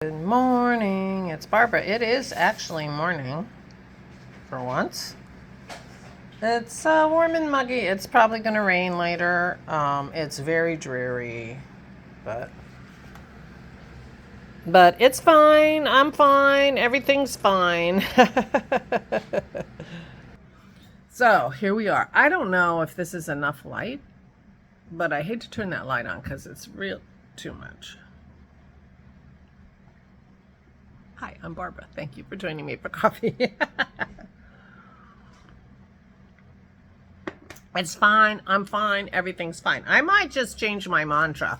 Good morning, it's Barbara. It is actually morning for once. It's warm and muggy. It's probably going to rain later. It's very dreary, but it's fine. I'm fine. Everything's fine. So here we are. I don't know if this is enough light, but I hate to turn that light on because it's real too much. Hi, I'm Barbara. Thank you for joining me for coffee. It's fine. I'm fine. Everything's fine. I might just change my mantra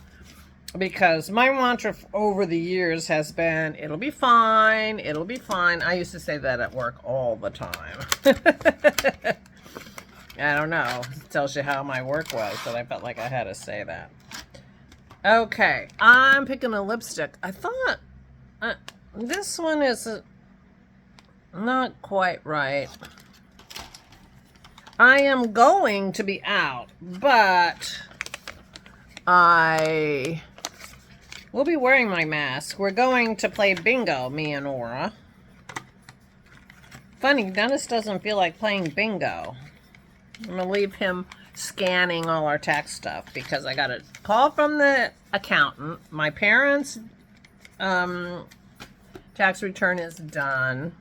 because my mantra over the years has been, it'll be fine. It'll be fine. I used to say that at work all the time. I don't know. It tells you how my work was, but I felt like I had to say that. Okay. I'm picking a lipstick. I thought... this one is not quite right. I am going to be out, but I will be wearing my mask. We're going to play bingo, me and Aura. Funny, Dennis doesn't feel like playing bingo. I'm going to leave him scanning all our tax stuff because I got a call from the accountant. My parents' tax return is done.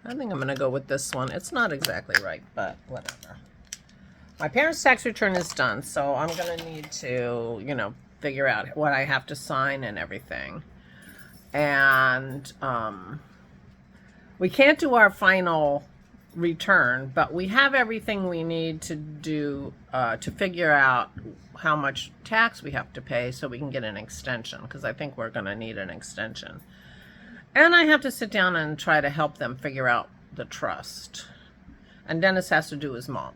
I think I'm going to go with this one. It's not exactly right, but whatever. My parents' tax return is done, so I'm going to need to, figure out what I have to sign and everything. And we can't do our final return, but we have everything we need to do to figure out how much tax we have to pay so we can get an extension, because I think we're going to need an extension. And I have to sit down and try to help them figure out the trust. And Dennis has to do his mom.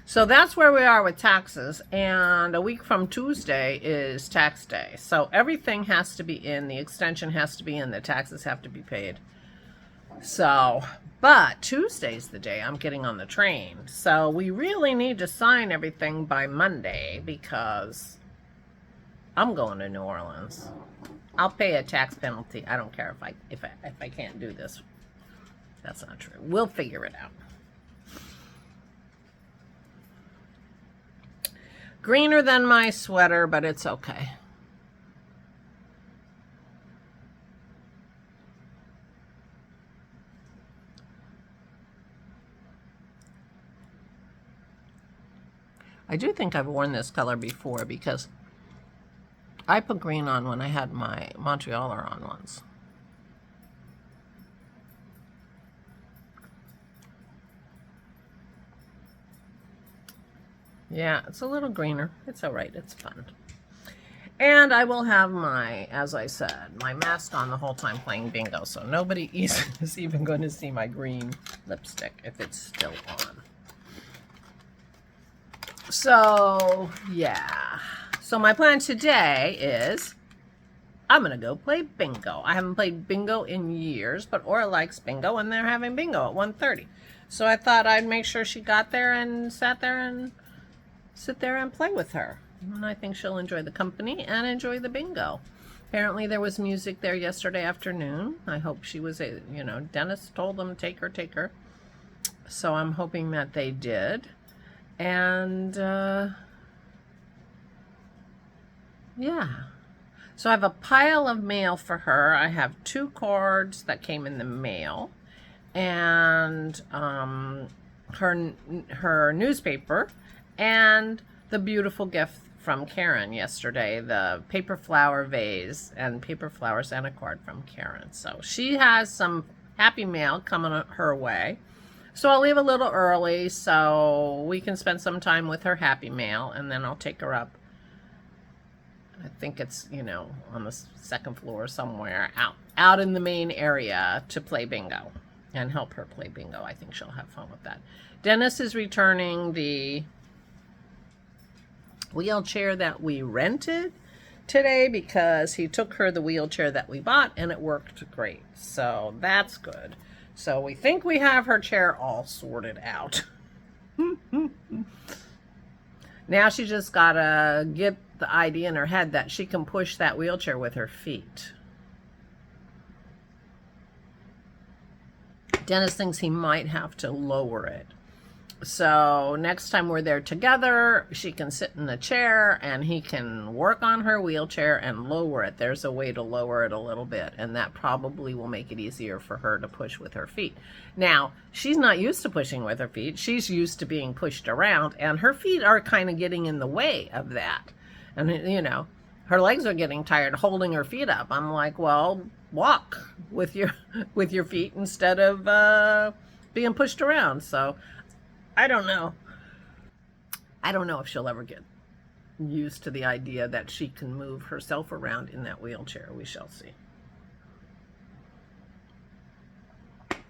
So that's where we are with taxes. And a week from Tuesday is tax day. So everything has to be in. The extension has to be in. The taxes have to be paid. So, but Tuesday's the day I'm getting on the train. So we really need to sign everything by Monday because I'm going to New Orleans. I'll pay a tax penalty. I don't care if I can't do this. That's not true. We'll figure it out. Greener than my sweater, but it's okay. I do think I've worn this color before because I put green on when I had my Montrealer on once. Yeah, it's a little greener. It's all right. It's fun. And I will have my, as I said, my mask on the whole time playing bingo. So nobody is even going to see my green lipstick if it's still on. So, yeah. So my plan today is I'm going to go play bingo. I haven't played bingo in years, but Aura likes bingo, and they're having bingo at 1:30. So I thought I'd make sure she got there and sit there and play with her. And I think she'll enjoy the company and enjoy the bingo. Apparently there was music there yesterday afternoon. I hope she was, Dennis told them, take her. So I'm hoping that they did. And, yeah. So I have a pile of mail for her. I have 2 cards that came in the mail. And her newspaper. And the beautiful gift from Karen yesterday. The paper flower vase and paper flower Santa card from Karen. So she has some happy mail coming her way. So I'll leave a little early so we can spend some time with her happy mail, and then I'll take her up. I think it's, on the 2nd floor somewhere out in the main area to play bingo and help her play bingo. I think she'll have fun with that. Dennis is returning the wheelchair that we rented today because he took her the wheelchair that we bought and it worked great. So that's good. So we think we have her chair all sorted out. Now she just gotta get the idea in her head that she can push that wheelchair with her feet. Dennis thinks he might have to lower it. So next time we're there together, she can sit in the chair and he can work on her wheelchair and lower it. There's a way to lower it a little bit, and that probably will make it easier for her to push with her feet. Now, she's not used to pushing with her feet. She's used to being pushed around, and her feet are kind of getting in the way of that. And, you know, her legs are getting tired holding her feet up. I'm like, well, walk with your feet instead of being pushed around. So I don't know. I don't know if she'll ever get used to the idea that she can move herself around in that wheelchair. We shall see.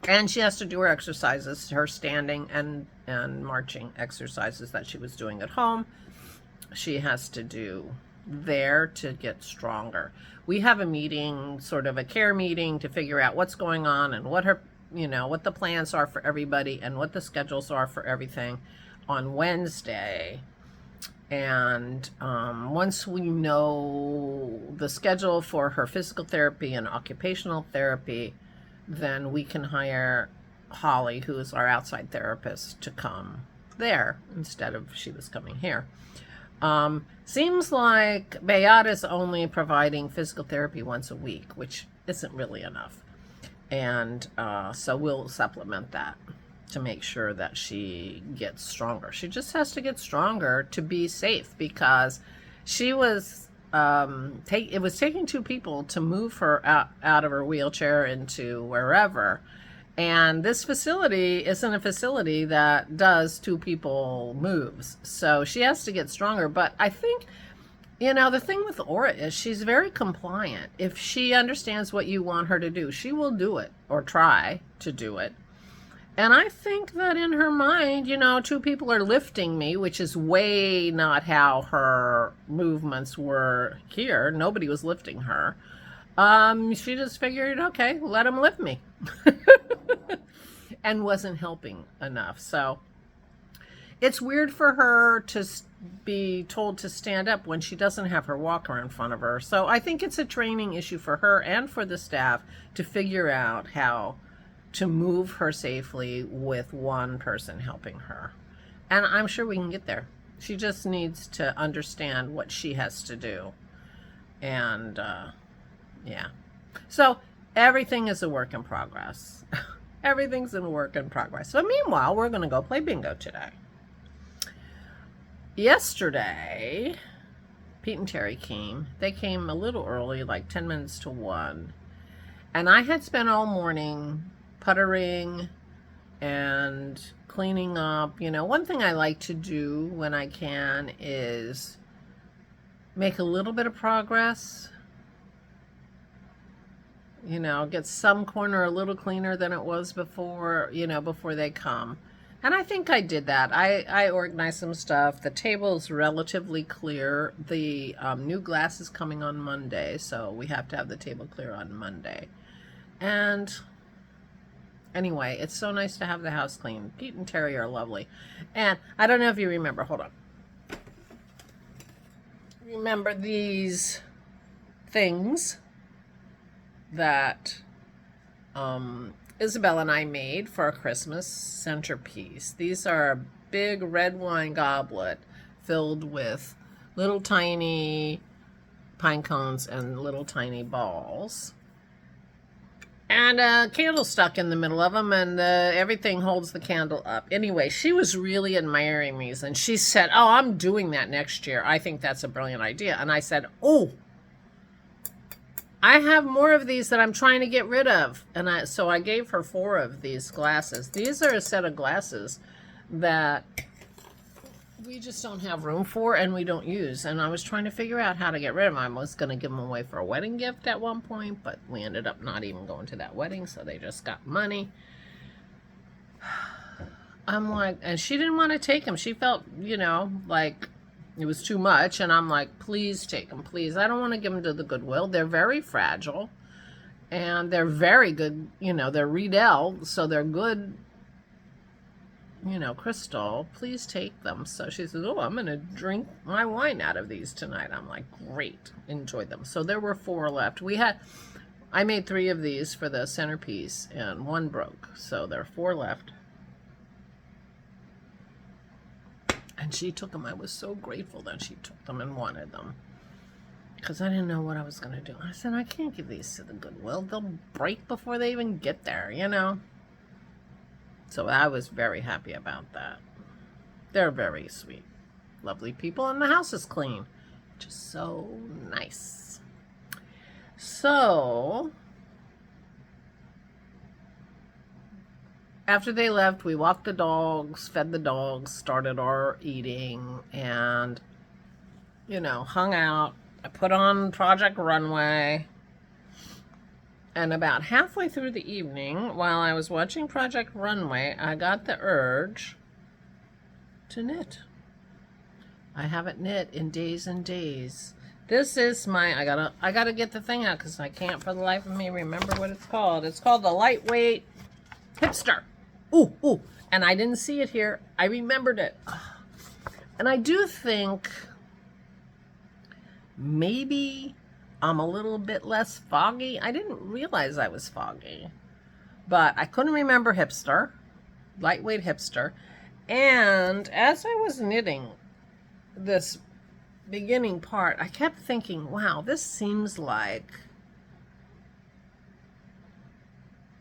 And she has to do her exercises, her standing and marching exercises that she was doing at home. She has to do there to get stronger. We have a meeting, sort of a care meeting, to figure out what's going on and what her, you know, what the plans are for everybody and what the schedules are for everything on Wednesday. And once we know the schedule for her physical therapy and occupational therapy, then we can hire Holly, who is our outside therapist, to come there instead of she was coming here. Seems like Beata's only providing physical therapy once a week, which isn't really enough. And so we'll supplement that to make sure that she gets stronger. She just has to get stronger to be safe, because she was it was taking two people to move her out of her wheelchair into wherever. And this facility isn't a facility that does two people moves. So she has to get stronger. But I think, you know, the thing with Aura is she's very compliant. If she understands what you want her to do, she will do it or try to do it. And I think that in her mind, you know, two people are lifting me, which is way not how her movements were here. Nobody was lifting her. She just figured, okay, let them lift me. And wasn't helping enough. So it's weird for her to be told to stand up when she doesn't have her walker in front of her. So I think it's a training issue for her and for the staff to figure out how to move her safely with one person helping her. And I'm sure we can get there. She just needs to understand what she has to do. And yeah. So everything is a work in progress. Everything's in work in progress. So meanwhile, we're going to go play bingo today. Yesterday, Pete and Terry came. They came a little early, like 10 minutes to 1. And I had spent all morning puttering and cleaning up. You know, one thing I like to do when I can is make a little bit of progress. You know, get some corner a little cleaner than it was before, you know, before they come. And I think I did that. I organized some stuff. The table's relatively clear. The new glass is coming on Monday, so we have to have the table clear on Monday. And anyway, it's so nice to have the house clean. Pete and Terry are lovely. And I don't know if you remember, hold on. Remember these things that Isabel and I made for a Christmas centerpiece. These are a big red wine goblet filled with little tiny pine cones and little tiny balls. And a candle stuck in the middle of them, and everything holds the candle up. Anyway, she was really admiring these, and she said, oh, I'm doing that next year. I think that's a brilliant idea. And I said, oh, I have more of these that I'm trying to get rid of. And so I gave her 4 of these glasses. These are a set of glasses that we just don't have room for and we don't use. And I was trying to figure out how to get rid of them. I was going to give them away for a wedding gift at one point, but we ended up not even going to that wedding, so they just got money. I'm like, and she didn't want to take them. She felt, you know, like it was too much, and I'm like, please take them, please. I don't want to give them to the Goodwill. They're very fragile, and they're very good, you know, they're Riedel, so they're good you know, Crystal, please take them. So she says, oh, I'm going to drink my wine out of these tonight. I'm like, great, enjoy them. So there were 4 left. I made 3 of these for the centerpiece and 1 broke. So there are 4 left. And she took them. I was so grateful that she took them and wanted them, because I didn't know what I was going to do. I said, I can't give these to the Goodwill. They'll break before they even get there, you know. So I was very happy about that. They're very sweet, lovely people, and the house is clean, which is so nice. So after they left, we walked the dogs, fed the dogs, started our eating, and, you know, hung out. I put on Project Runway. And about halfway through the evening, while I was watching Project Runway, I got the urge to knit. I haven't knit in days and days. This is my, I gotta get the thing out because I can't for the life of me remember what it's called. It's called the Lightweight Hipster. Ooh, ooh. And I didn't see it here. I remembered it. And I do think maybe I'm a little bit less foggy. I didn't realize I was foggy, but I couldn't remember hipster, lightweight hipster. And as I was knitting this beginning part, I kept thinking, wow, this seems like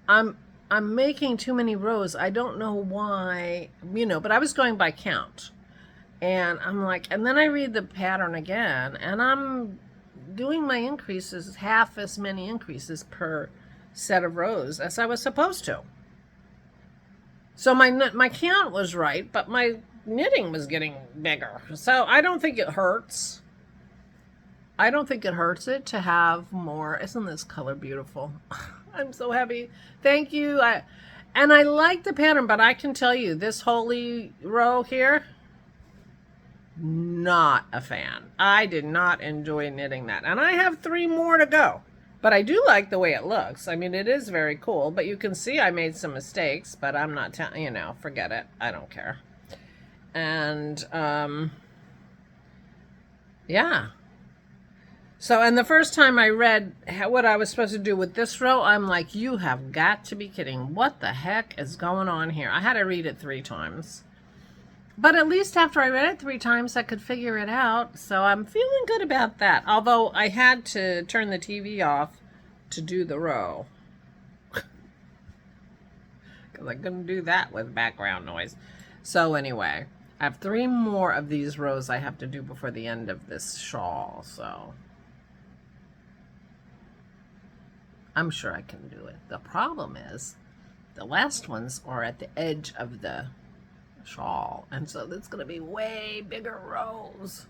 I'm making too many rows. I don't know why, you know, but I was going by count. And I'm like, and then I read the pattern again, and I'm doing my increases, half as many increases per set of rows as I was supposed to. So my count was right, but my knitting was getting bigger. So I don't think it hurts. I don't think it hurts it to have more. Isn't this color beautiful? I'm so happy. Thank you. I like the pattern, but I can tell you this holy row here, not a fan. I did not enjoy knitting that. And I have 3 more to go. But I do like the way it looks. I mean, it is very cool. But you can see I made some mistakes. But I'm not telling, you know, forget it. I don't care. And, yeah. So, and the first time I read what I was supposed to do with this row, I'm like, you have got to be kidding. What the heck is going on here? I had to read it 3 times. But at least after I read it 3 times, I could figure it out. So I'm feeling good about that. Although I had to turn the TV off to do the row. Because I couldn't do that with background noise. So anyway, I have 3 more of these rows I have to do before the end of this shawl. So I'm sure I can do it. The problem is the last ones are at the edge of the shawl, and so it's going to be way bigger rows.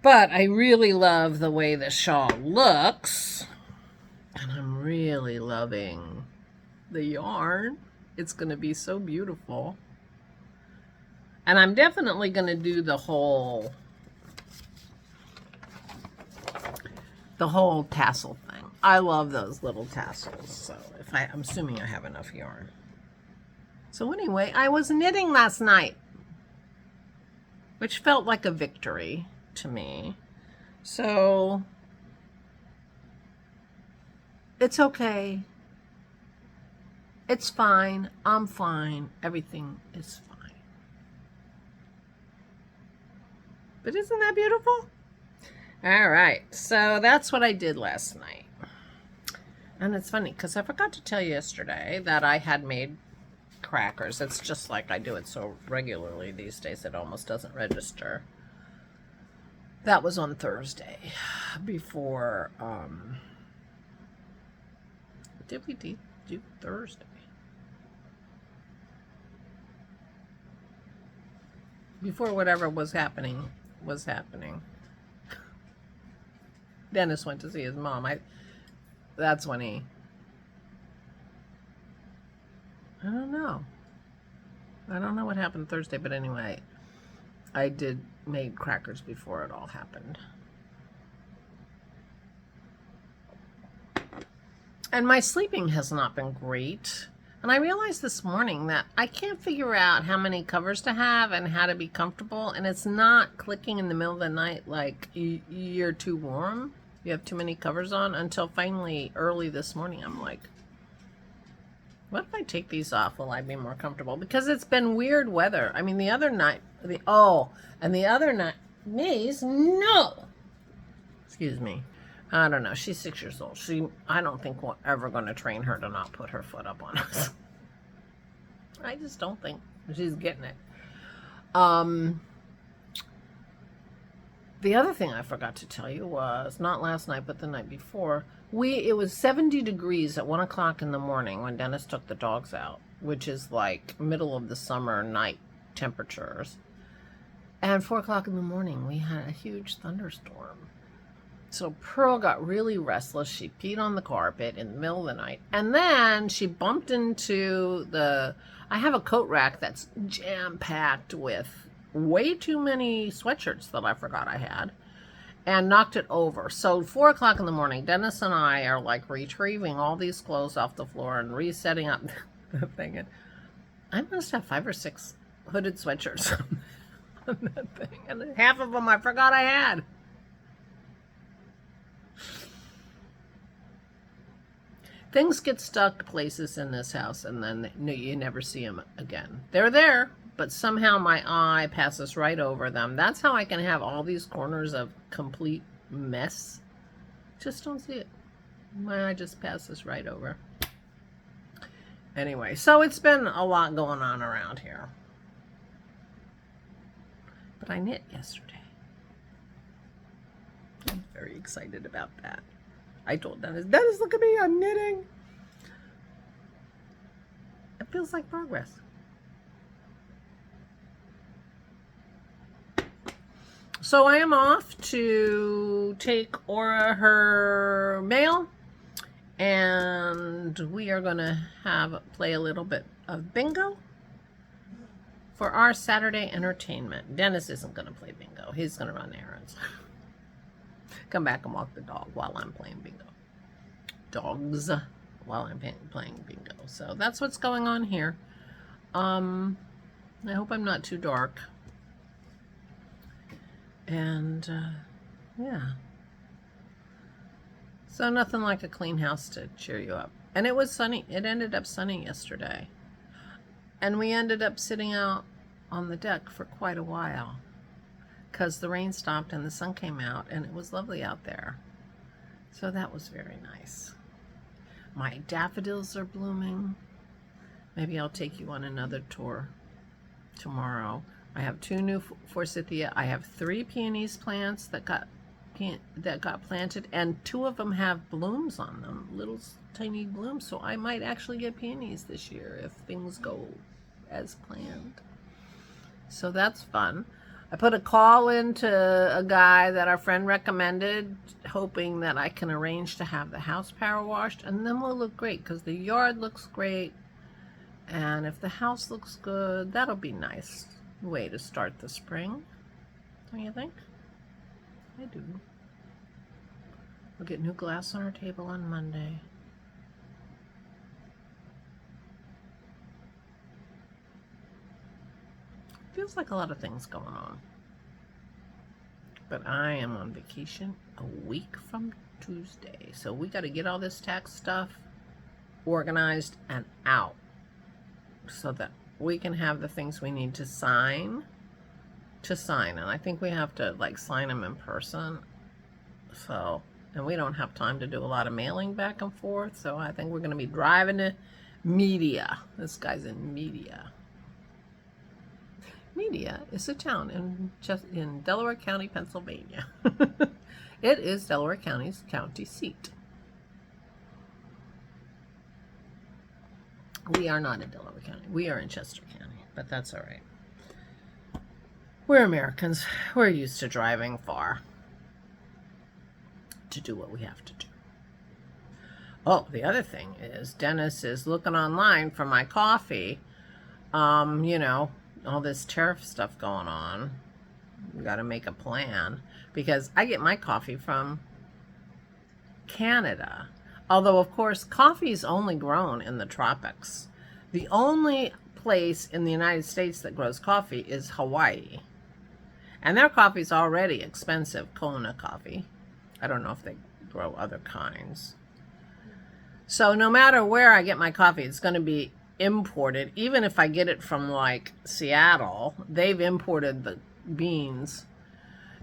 But I really love the way the shawl looks, and I'm really loving the yarn. It's going to be so beautiful. And I'm definitely going to do the whole tassel thing. I love those little tassels. So I'm assuming I have enough yarn. So anyway, I was knitting last night, which felt like a victory to me. So it's okay. It's fine. I'm fine. Everything is fine. But isn't that beautiful? All right. So that's what I did last night. And it's funny because I forgot to tell you yesterday that I had made crackers. It's just like I do it so regularly these days it almost doesn't register. That was on Thursday before did we do Thursday? Before whatever was happening. Dennis went to see his mom. That's when I don't know. I don't know what happened Thursday, but anyway, I did make crackers before it all happened. And my sleeping has not been great. And I realized this morning that I can't figure out how many covers to have and how to be comfortable. And it's not clicking in the middle of the night like you're too warm. You have too many covers on, until finally early this morning I'm like, what if I take these off? Will I be more comfortable? Because it's been weird weather. I mean, the other night, Maze, no. Excuse me. I don't know. She's 6 years old. I don't think we're ever going to train her to not put her foot up on us. I just don't think she's getting it. The other thing I forgot to tell you was, not last night, but the night before, it was 70 degrees at 1 o'clock in the morning when Dennis took the dogs out, which is like middle of the summer night temperatures. And 4 o'clock in the morning, we had a huge thunderstorm. So Pearl got really restless. She peed on the carpet in the middle of the night. And then she bumped into I have a coat rack that's jam-packed with way too many sweatshirts that I forgot I had, and knocked it over. So 4 o'clock in the morning, Dennis and I are like retrieving all these clothes off the floor and resetting up the thing. And I must have 5 or 6 hooded sweatshirts on that thing. And half of them I forgot I had. Things get stuck places in this house, and then you never see them again. They're there, but somehow my eye passes right over them. That's how I can have all these corners of complete mess. Just don't see it. My eye just passes right over. Anyway, so it's been a lot going on around here. But I knit yesterday. I'm very excited about that. I told Dennis, look at me, I'm knitting. It feels like progress. So I am off to take Aura her mail, and we are going to play a little bit of bingo for our Saturday entertainment. Dennis isn't going to play bingo. He's going to run errands. Come back and walk the dog while I'm playing bingo. Dogs while I'm playing bingo. So that's what's going on here. I hope I'm not too dark. And yeah. So nothing like a clean house to cheer you up. And it was sunny. It ended up sunny yesterday. And we ended up sitting out on the deck for quite a while, because the rain stopped and the sun came out, and it was lovely out there. So that was very nice. My daffodils are blooming. Maybe I'll take you on another tour tomorrow. I have 2 new forsythia. I have 3 peonies plants that got planted, and 2 of them have blooms on them, little tiny blooms. So I might actually get peonies this year if things go as planned. So that's fun. I put a call into a guy that our friend recommended, hoping that I can arrange to have the house power washed, and then we'll look great, because the yard looks great, and if the house looks good, that'll be nice way to start the spring. Don't you think? I do. We'll get new glass on our table on Monday. Feels like a lot of things going on. But I am on vacation a week from Tuesday. So we got to get all this tax stuff organized and out, so that we can have the things we need to sign. And I think we have to like sign them in person. So, and we don't have time to do a lot of mailing back and forth. So I think we're going to be driving to Media. This guy's in Media. Media is a town in Delaware County, Pennsylvania. It is Delaware County's county seat. We are not in Delaware County. We are in Chester County, but that's all right. We're Americans. We're used to driving far to do what we have to do. Oh, the other thing is Dennis is looking online for my coffee. You know, all this tariff stuff going on. We got to make a plan, because I get my coffee from Canada. Although, of course, coffee is only grown in the tropics. The only place in the United States that grows coffee is Hawaii. And their coffee's already expensive, Kona coffee. I don't know if they grow other kinds. So no matter where I get my coffee, it's going to be imported. Even if I get it from like Seattle, they've imported the beans.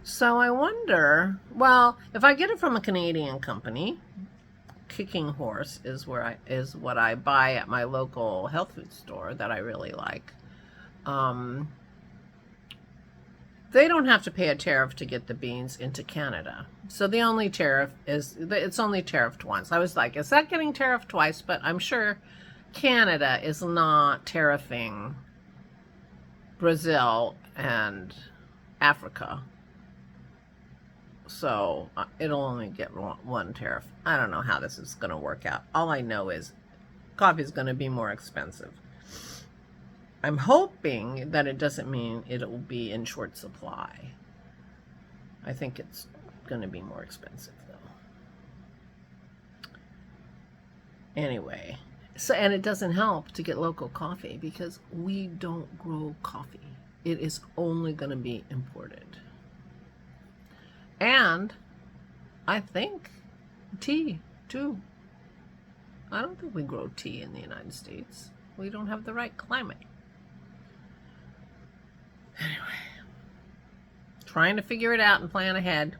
So I wonder, well, if I get it from a Canadian company, Kicking Horse is what I buy at my local health food store that I really like. They don't have to pay a tariff to get the beans into Canada. So the only tariff is, it's only tariffed once. I was like, is that getting tariffed twice? But I'm sure Canada is not tariffing Brazil and Africa. So it'll only get one tariff. I don't know how this is going to work out. All I know is coffee is going to be more expensive. I'm hoping that it doesn't mean it will be in short supply. I think it's going to be more expensive, though. Anyway, and it doesn't help to get local coffee because we don't grow coffee. It is only going to be imported. And I think tea, too. I don't think we grow tea in the United States. We don't have the right climate. Anyway, trying to figure it out and plan ahead.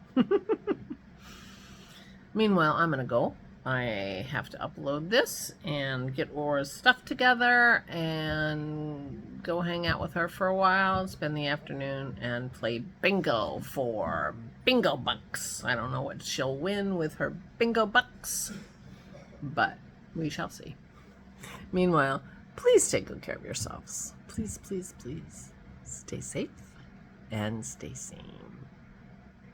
Meanwhile, I'm going to go. I have to upload this and get Aura's stuff together and go hang out with her for a while, spend the afternoon, and play bingo for bingo bucks. I don't know what she'll win with her bingo bucks, but we shall see. Meanwhile, please take good care of yourselves. Please, please, please. Stay safe and stay sane.